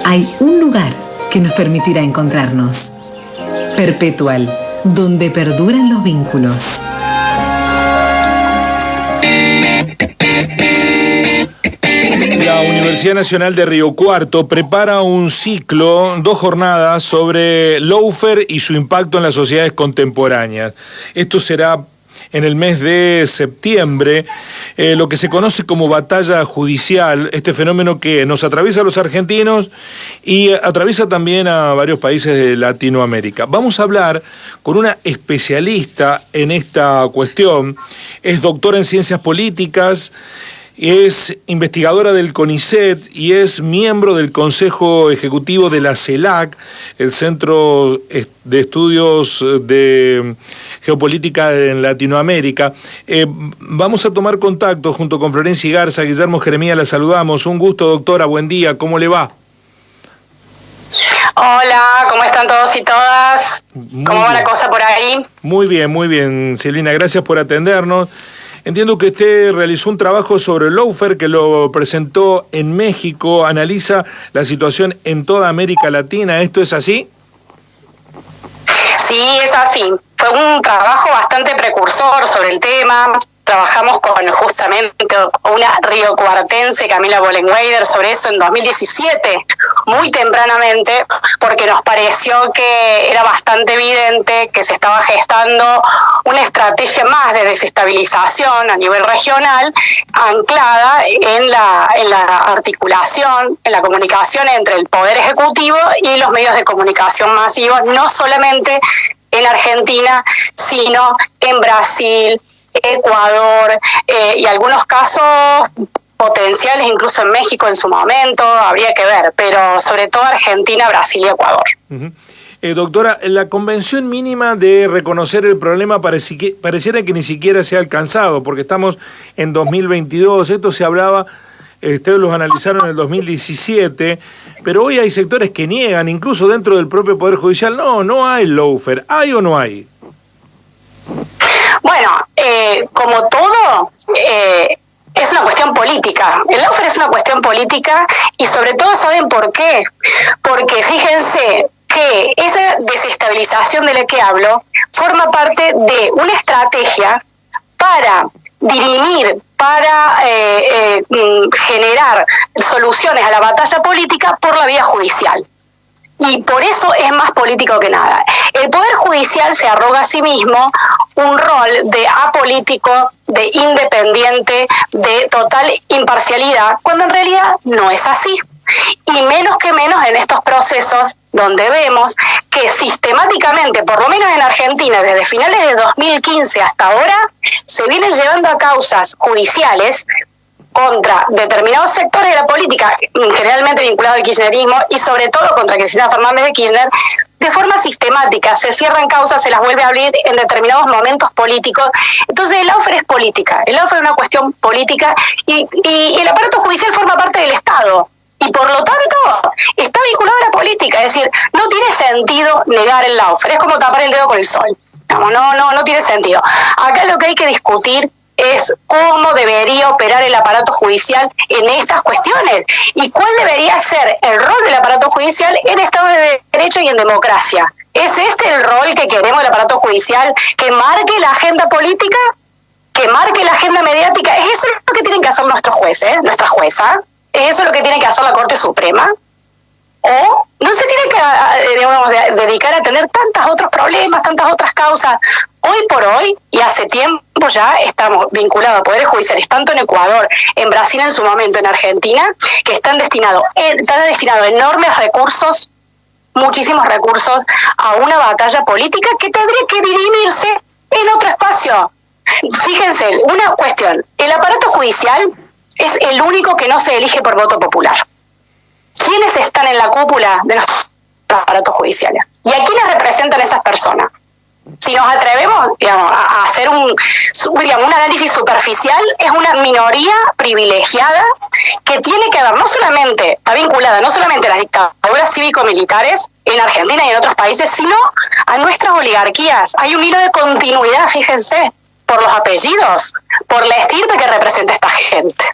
hay un lugar que nos permitirá encontrarnos. Perpetual, donde perduran los vínculos. La Universidad Nacional de Río Cuarto prepara un ciclo, 2 jornadas, sobre lawfare y su impacto en las sociedades contemporáneas. Esto será en el mes de septiembre, lo que se conoce como batalla judicial, este fenómeno que nos atraviesa a los argentinos y atraviesa también a varios países de Latinoamérica. Vamos a hablar con una especialista en esta cuestión, es doctora en Ciencias Políticas, es investigadora del CONICET y es miembro del Consejo Ejecutivo de la CELAC, el Centro de Estudios de Geopolítica en Latinoamérica. Vamos a tomar contacto junto con Florencia Garza. Guillermo Jeremías, la saludamos. Un gusto, doctora. Buen día. ¿Cómo le va? Hola, ¿cómo están todos y todas? ¿Cómo va la cosa por ahí? Muy bien, Silvina. Gracias por atendernos. Entiendo que usted realizó un trabajo sobre el lawfare que lo presentó en México, analiza la situación en toda América Latina. ¿Esto es así? Sí, es así. Fue un trabajo bastante precursor sobre el tema. Trabajamos con justamente una riocuartense, Camila Bollenweider, sobre eso en 2017, muy tempranamente, porque nos pareció que era bastante evidente que se estaba gestando una estrategia más de desestabilización a nivel regional, anclada en la articulación, en la comunicación entre el Poder Ejecutivo y los medios de comunicación masivos, no solamente en Argentina, sino en Brasil, Ecuador y algunos casos potenciales incluso en México en su momento, habría que ver, pero sobre todo Argentina, Brasil y Ecuador. Uh-huh. Doctora, la convención mínima de reconocer el problema pareciera que ni siquiera se ha alcanzado, porque estamos en 2022, esto se hablaba, ustedes los analizaron en el 2017, pero hoy hay sectores que niegan, incluso dentro del propio Poder Judicial, no hay lawfare, ¿hay o no hay? Bueno, como todo, es una cuestión política. El lawfare es una cuestión política y sobre todo, ¿saben por qué? Porque fíjense que esa desestabilización de la que hablo forma parte de una estrategia para dirimir, para generar soluciones a la batalla política por la vía judicial. Y por eso es más político que nada. El Poder Judicial se arroga a sí mismo un rol de apolítico, de independiente, de total imparcialidad, cuando en realidad no es así. Y menos que menos en estos procesos donde vemos que sistemáticamente, por lo menos en Argentina, desde finales de 2015 hasta ahora, se vienen llevando a causas judiciales contra determinados sectores de la política, generalmente vinculados al kirchnerismo, y sobre todo contra Cristina Fernández de Kirchner, de forma sistemática. Se cierran causas, se las vuelve a abrir en determinados momentos políticos. Entonces el lawfare es política, el lawfare es una cuestión política y el aparato judicial forma parte del Estado. Y por lo tanto está vinculado a la política, es decir, no tiene sentido negar el lawfare, es como tapar el dedo con el sol. No tiene sentido. Acá lo que hay que discutir es cómo debería operar el aparato judicial en estas cuestiones y cuál debería ser el rol del aparato judicial en Estado de Derecho y en democracia. ¿Es este el rol que queremos del aparato judicial? ¿Que marque la agenda política? ¿Que marque la agenda mediática? ¿Es eso lo que tienen que hacer nuestros jueces, nuestra jueza? ¿Es eso lo que tiene que hacer la Corte Suprema? ¿O no se tiene que dedicar a tener tantos otros problemas, tantas otras causas? Hoy por hoy, y hace tiempo ya, estamos vinculados a poderes judiciales, tanto en Ecuador, en Brasil en su momento, en Argentina, que están destinados enormes recursos, muchísimos recursos, a una batalla política que tendría que dirimirse en otro espacio. Fíjense, una cuestión, el aparato judicial es el único que no se elige por voto popular. ¿Quiénes están en la cúpula de nuestros aparatos judiciales? ¿Y a quiénes representan esas personas? Si nos atrevemos, a hacer un análisis superficial, es una minoría privilegiada que tiene que ver, está vinculada no solamente a las dictaduras cívico-militares en Argentina y en otros países, sino a nuestras oligarquías. Hay un hilo de continuidad, fíjense, por los apellidos, por la estirpe que representa esta gente.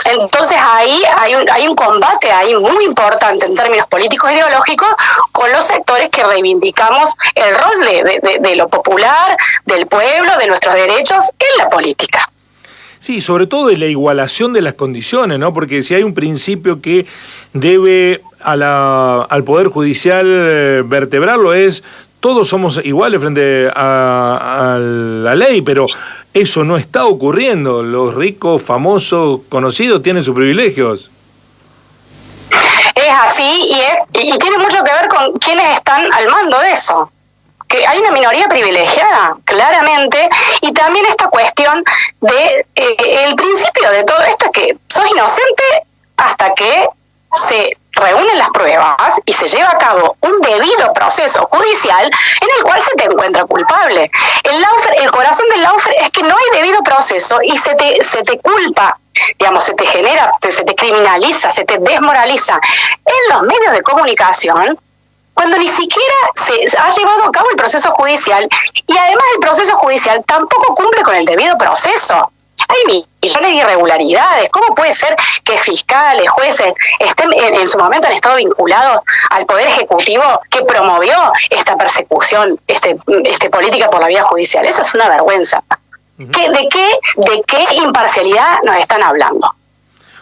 Entonces ahí hay un combate ahí muy importante en términos políticos e ideológicos con los sectores que reivindicamos el rol de lo popular, del pueblo, de nuestros derechos en la política. Sí, sobre todo de la igualación de las condiciones, ¿no? Porque si hay un principio que debe al Poder Judicial vertebrarlo es todos somos iguales frente a la ley, pero eso no está ocurriendo. Los ricos, famosos, conocidos tienen sus privilegios. Es así y tiene mucho que ver con quiénes están al mando de eso. Que hay una minoría privilegiada, claramente, y también esta cuestión de el principio de todo esto es que sos inocente hasta que se reúnen las pruebas y se lleva a cabo un debido proceso judicial en el cual se te encuentra culpable. El corazón del lawfare es que no hay debido proceso y se te culpa, digamos, se te genera, se te criminaliza, se te desmoraliza en los medios de comunicación cuando ni siquiera se ha llevado a cabo el proceso judicial y además el proceso judicial tampoco cumple con el debido proceso. Hay millones de irregularidades. ¿Cómo puede ser que fiscales, jueces estén en su momento han estado vinculados al Poder Ejecutivo que promovió esta persecución, política por la vía judicial? Eso es una vergüenza. ¿De qué imparcialidad nos están hablando?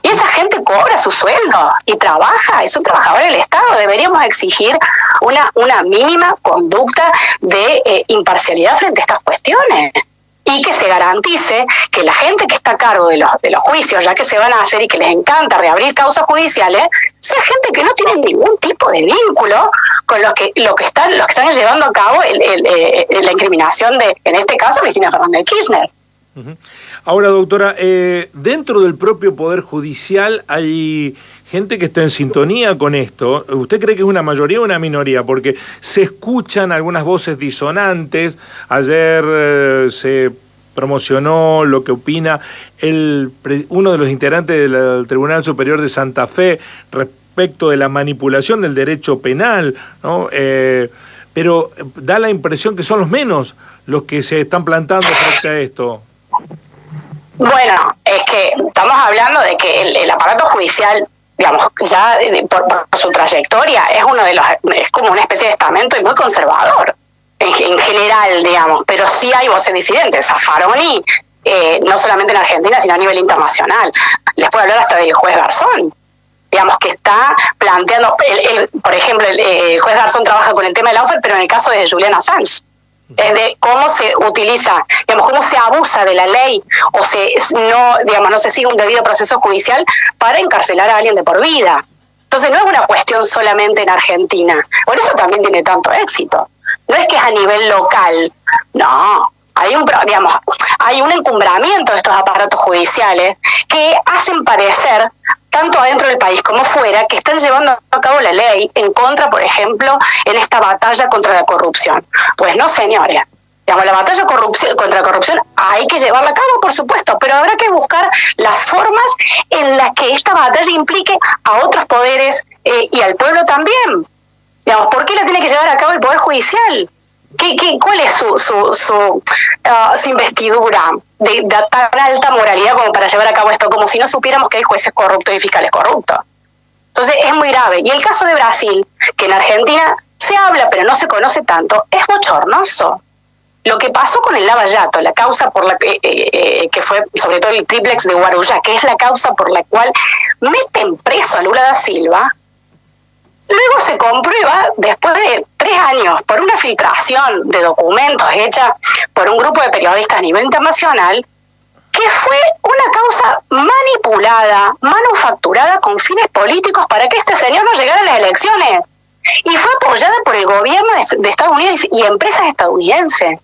Y esa gente cobra su sueldo y trabaja, es un trabajador del Estado. Deberíamos exigir una mínima conducta de imparcialidad frente a estas cuestiones. Y que se garantice que la gente que está a cargo de los juicios, ya que se van a hacer y que les encanta reabrir causas judiciales, sea gente que no tiene ningún tipo de vínculo con los que están llevando a cabo la incriminación de, en este caso, Cristina Fernández de Kirchner. Ahora, doctora, dentro del propio Poder Judicial hay gente que está en sintonía con esto. ¿Usted cree que es una mayoría o una minoría? Porque se escuchan algunas voces disonantes. Ayer se promocionó lo que opina uno de los integrantes del Tribunal Superior de Santa Fe respecto de la manipulación del derecho penal, ¿no? Pero da la impresión que son los menos los que se están plantando frente a esto. Bueno, es que estamos hablando de que el aparato judicial, digamos, ya por su trayectoria, es como una especie de estamento y muy conservador, en general, digamos, pero sí hay voces disidentes. Zaffaroni, no solamente en Argentina, sino a nivel internacional. Les puedo hablar hasta del juez Garzón, digamos, que está planteando, por ejemplo, el juez Garzón trabaja con el tema del lawfare, pero en el caso de Julian Assange, es de cómo se utiliza, digamos, cómo se abusa de la ley o no se sigue un debido proceso judicial para encarcelar a alguien de por vida. Entonces no es una cuestión solamente en Argentina, por eso también tiene tanto éxito. No es que es a nivel local, no. Hay un encumbramiento de estos aparatos judiciales que hacen parecer, tanto adentro del país como fuera, que están llevando a cabo la ley en contra, por ejemplo, en esta batalla contra la corrupción. Pues no, señores. Digamos, la batalla contra la corrupción hay que llevarla a cabo, por supuesto, pero habrá que buscar las formas en las que esta batalla implique a otros poderes y al pueblo también. Digamos, ¿por qué la tiene que llevar a cabo el Poder Judicial? ¿Cuál es su investidura de tan alta moralidad como para llevar a cabo esto? Como si no supiéramos que hay jueces corruptos y fiscales corruptos. Entonces es muy grave. Y el caso de Brasil, que en Argentina se habla pero no se conoce tanto, es bochornoso. Lo que pasó con el Lava Jato, la causa por la que fue sobre todo el triplex de Guarujá, que es la causa por la cual meten preso a Lula da Silva, luego se comprueba, después de 3 años, por una filtración de documentos hecha por un grupo de periodistas a nivel internacional, que fue una causa manipulada, manufacturada con fines políticos para que este señor no llegara a las elecciones. Y fue apoyada por el gobierno de Estados Unidos y empresas estadounidenses.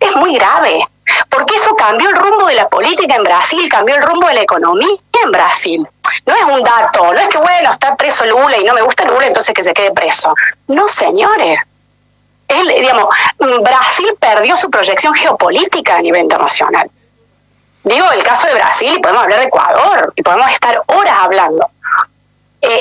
Es muy grave, porque eso cambió el rumbo de la política en Brasil, cambió el rumbo de la economía en Brasil. No es un dato, no es que, bueno, está preso Lula y no me gusta Lula, entonces que se quede preso. No, señores. Brasil perdió su proyección geopolítica a nivel internacional. Digo el caso de Brasil y podemos hablar de Ecuador y podemos estar horas hablando.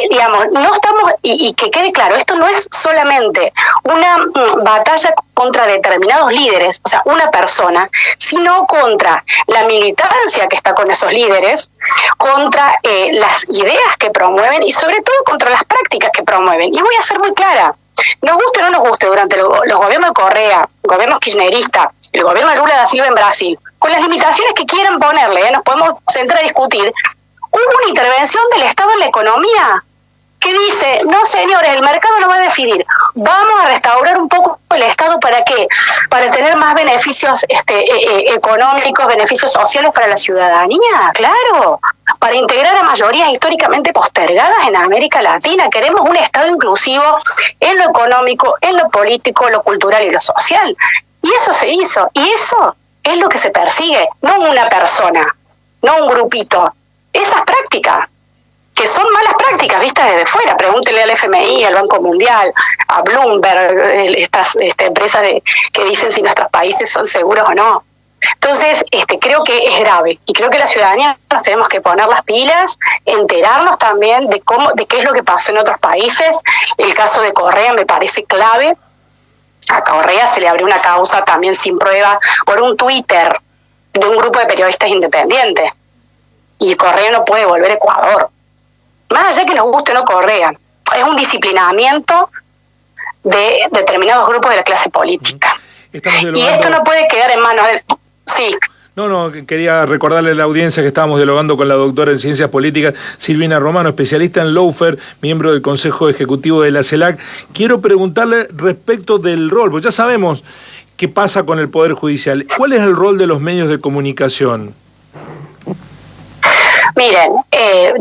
digamos, no estamos, y que quede claro, esto no es solamente una batalla contra determinados líderes, o sea, una persona, sino contra la militancia que está con esos líderes, contra las ideas que promueven y sobre todo contra las prácticas que promueven. Y voy a ser muy clara, nos guste o no nos guste, durante los gobiernos de Correa, gobiernos kirchneristas, el gobierno de Lula da Silva en Brasil, con las limitaciones que quieran ponerle, nos podemos sentar a discutir, hubo una intervención del Estado en la economía que dice, no señores, el mercado no va a decidir, vamos a restaurar un poco el Estado. ¿Para qué? Para tener más beneficios económicos, beneficios sociales para la ciudadanía, claro, para integrar a mayorías históricamente postergadas en América Latina. Queremos un Estado inclusivo en lo económico, en lo político, lo cultural y lo social. Y eso se hizo, y eso es lo que se persigue, no una persona, no un grupito. Esas prácticas, que son malas prácticas vistas desde fuera, pregúntele al FMI, al Banco Mundial, a Bloomberg, estas empresas que dicen si nuestros países son seguros o no. Entonces, creo que es grave, y creo que la ciudadanía nos tenemos que poner las pilas, enterarnos también de qué es lo que pasó en otros países. El caso de Correa me parece clave. A Correa se le abrió una causa también sin prueba por un Twitter de un grupo de periodistas independientes. Y Correa no puede volver a Ecuador. Más allá que nos guste o no Correa, es un disciplinamiento de determinados grupos de la clase política. Y esto no puede quedar en manos de... Sí. No, quería recordarle a la audiencia que estábamos dialogando con la doctora en Ciencias Políticas, Silvina Romano, especialista en lawfare, miembro del Consejo Ejecutivo de la CELAC. Quiero preguntarle respecto del rol, porque ya sabemos qué pasa con el Poder Judicial. ¿Cuál es el rol de los medios de comunicación? Miren,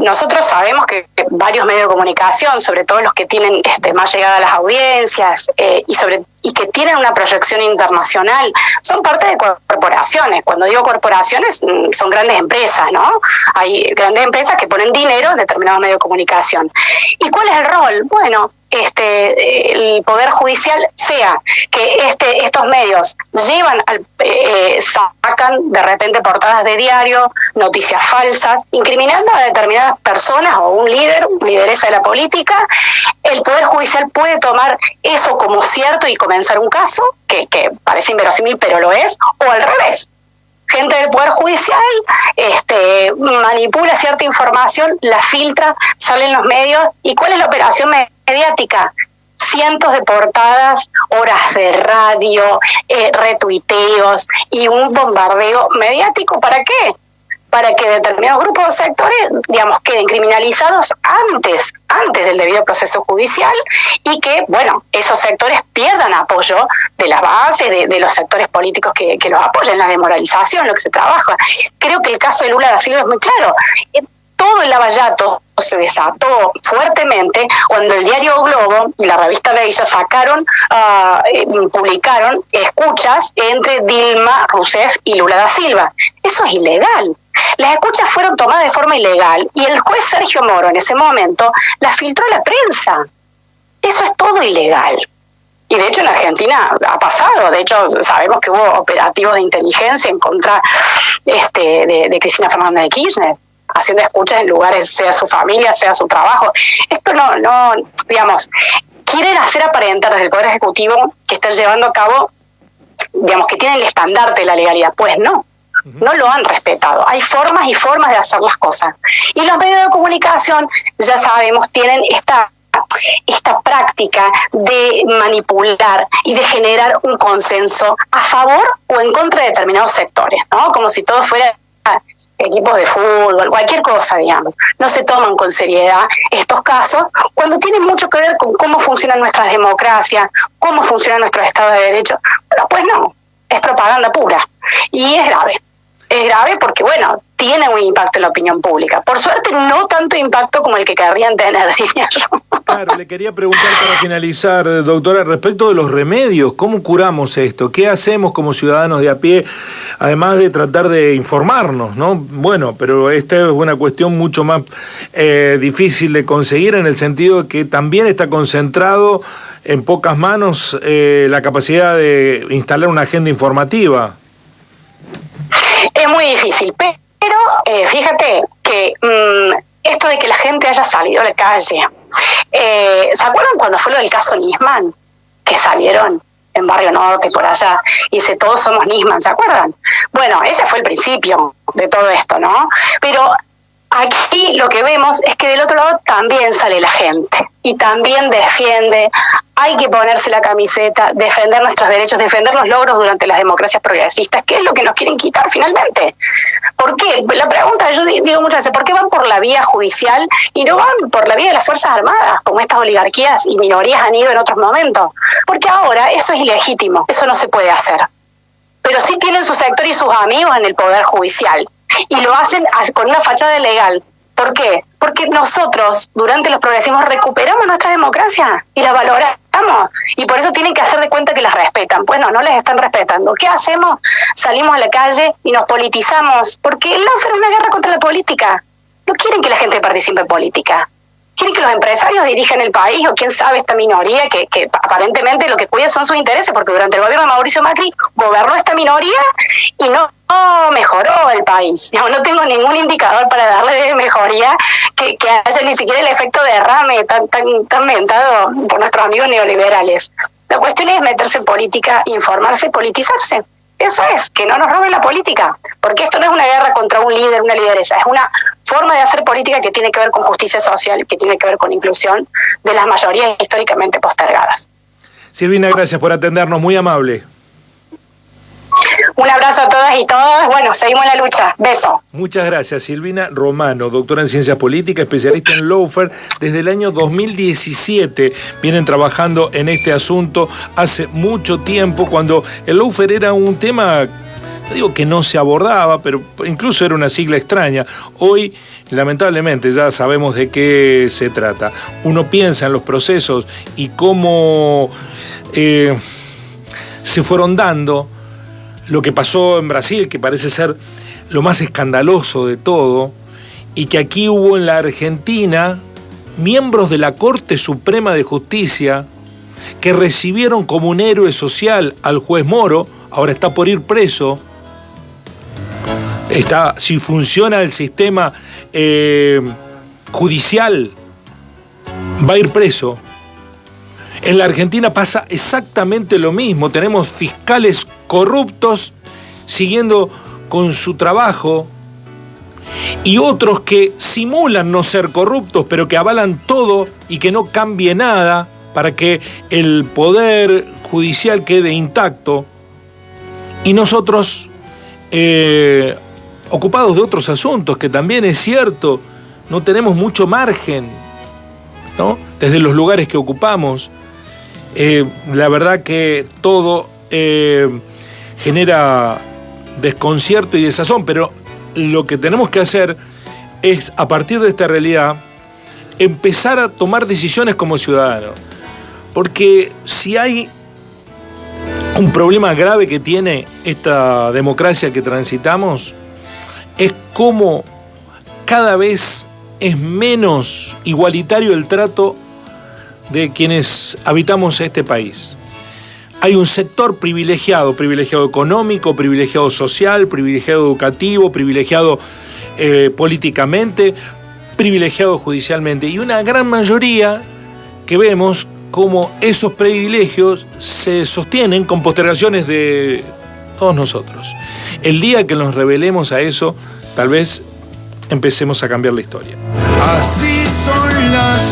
nosotros sabemos que varios medios de comunicación, sobre todo los que tienen más llegada a las audiencias y que tienen una proyección internacional, son parte de corporaciones. Cuando digo corporaciones, son grandes empresas, ¿no? Hay grandes empresas que ponen dinero en determinados medios de comunicación. ¿Y cuál es el rol? Bueno, el Poder Judicial, sea que estos medios sacan de repente portadas de diario, noticias falsas, incriminando a determinadas personas o un líder, lideresa de la política. El Poder Judicial puede tomar eso como cierto y comenzar un caso, que parece inverosímil, pero lo es, o al revés. Gente del Poder Judicial manipula cierta información, la filtra, sale en los medios. ¿Y cuál es la operación mediática? Cientos de portadas, horas de radio, retuiteos y un bombardeo mediático. ¿Para qué? Para que determinados grupos o sectores, digamos, queden criminalizados antes del debido proceso judicial, y que, bueno, esos sectores pierdan apoyo de las bases, de los sectores políticos que los apoyan, la demoralización, lo que se trabaja. Creo que el caso de Lula da Silva es muy claro. Todo el lavallato se desató fuertemente cuando el diario Globo y la revista Bella publicaron escuchas entre Dilma Rousseff y Lula da Silva. Eso es ilegal. Las escuchas fueron tomadas de forma ilegal y el juez Sergio Moro en ese momento las filtró a la prensa. Eso es todo ilegal. Y de hecho en Argentina ha pasado. De hecho sabemos que hubo operativos de inteligencia en contra de Cristina Fernández de Kirchner, haciendo escuchas en lugares, sea su familia, sea su trabajo. Esto no, digamos, quieren hacer aparentar desde el Poder Ejecutivo que están llevando a cabo, digamos, que tienen el estandarte de la legalidad. Pues no lo han respetado. Hay formas y formas de hacer las cosas. Y los medios de comunicación, ya sabemos, tienen esta práctica de manipular y de generar un consenso a favor o en contra de determinados sectores, ¿no? Como si todo fuera equipos de fútbol, cualquier cosa, digamos. No se toman con seriedad estos casos cuando tienen mucho que ver con cómo funcionan nuestras democracias, cómo funcionan nuestros estados de derecho. Pero pues no, es propaganda pura. Y es grave. Es grave porque, bueno, tiene un impacto en la opinión pública. Por suerte, no tanto impacto como el que querrían tener, diría yo. Claro, le quería preguntar para finalizar, doctora, respecto de los remedios. ¿Cómo curamos esto? ¿Qué hacemos como ciudadanos de a pie, además de tratar de informarnos, ¿no? Bueno, pero esta es una cuestión mucho más difícil de conseguir, en el sentido de que también está concentrado en pocas manos la capacidad de instalar una agenda informativa. Es muy difícil, pero fíjate que esto de que la gente haya salido a la calle. ¿Se acuerdan cuando fue lo del caso Nisman? Que salieron en Barrio Norte, por allá, y dice, todos somos Nisman, ¿se acuerdan? Bueno, ese fue el principio de todo esto, ¿no? Pero aquí lo que vemos es que del otro lado también sale la gente y también defiende. Hay que ponerse la camiseta, defender nuestros derechos, defender los logros durante las democracias progresistas, que es lo que nos quieren quitar finalmente. ¿Por qué? La pregunta, yo digo muchas veces, ¿por qué van por la vía judicial y no van por la vía de las Fuerzas Armadas, como estas oligarquías y minorías han ido en otros momentos? Porque ahora eso es ilegítimo, eso no se puede hacer. Pero sí tienen su sector y sus amigos en el Poder Judicial, y lo hacen con una fachada legal. ¿Por qué? Porque nosotros, durante los progresismos, recuperamos nuestra democracia y la valoramos. Y por eso tienen que hacer de cuenta que las respetan. Pues no les están respetando. ¿Qué hacemos? Salimos a la calle y nos politizamos. Porque el lawfare es una guerra contra la política. No quieren que la gente participe en política. Quieren que los empresarios dirijan el país, o quién sabe, esta minoría que aparentemente lo que cuida son sus intereses, porque durante el gobierno de Mauricio Macri gobernó esta minoría y no mejoró el país. No tengo ningún indicador para darle de mejoría que haya ni siquiera el efecto derrame tan mentado por nuestros amigos neoliberales. La cuestión es meterse en política, informarse, politizarse. Eso es, que no nos roben la política, porque esto no es una guerra contra un líder, una lideresa, es una forma de hacer política que tiene que ver con justicia social, que tiene que ver con inclusión de las mayorías históricamente postergadas. Silvina, gracias por atendernos, muy amable. Un abrazo a todas y todos. Bueno, seguimos en la lucha. Beso. Muchas gracias. Silvina Romano, doctora en Ciencias Políticas, especialista en lawfare. Desde el año 2017 vienen trabajando en este asunto hace mucho tiempo, cuando el lawfare era un tema, no digo que no se abordaba, pero incluso era una sigla extraña. Hoy, lamentablemente, ya sabemos de qué se trata. Uno piensa en los procesos y cómo se fueron dando. Lo que pasó en Brasil, que parece ser lo más escandaloso de todo, y que aquí hubo en la Argentina miembros de la Corte Suprema de Justicia que recibieron como un héroe social al juez Moro. Ahora está por ir preso. Si funciona el sistema judicial, va a ir preso. En la Argentina pasa exactamente lo mismo. Tenemos fiscales corruptos siguiendo con su trabajo y otros que simulan no ser corruptos, pero que avalan todo y que no cambie nada para que el poder judicial quede intacto. Y nosotros, ocupados de otros asuntos, que también es cierto, no tenemos mucho margen, ¿no? Desde los lugares que ocupamos. La verdad que todo genera desconcierto y desazón, pero lo que tenemos que hacer es, a partir de esta realidad, empezar a tomar decisiones como ciudadanos. Porque si hay un problema grave que tiene esta democracia que transitamos, es cómo cada vez es menos igualitario el trato de quienes habitamos este país. Hay un sector privilegiado económico, privilegiado social, privilegiado educativo, privilegiado políticamente, privilegiado judicialmente, y una gran mayoría que vemos cómo esos privilegios se sostienen con postergaciones de todos nosotros. El día que nos rebelemos a eso, tal vez empecemos a cambiar la historia. Así son las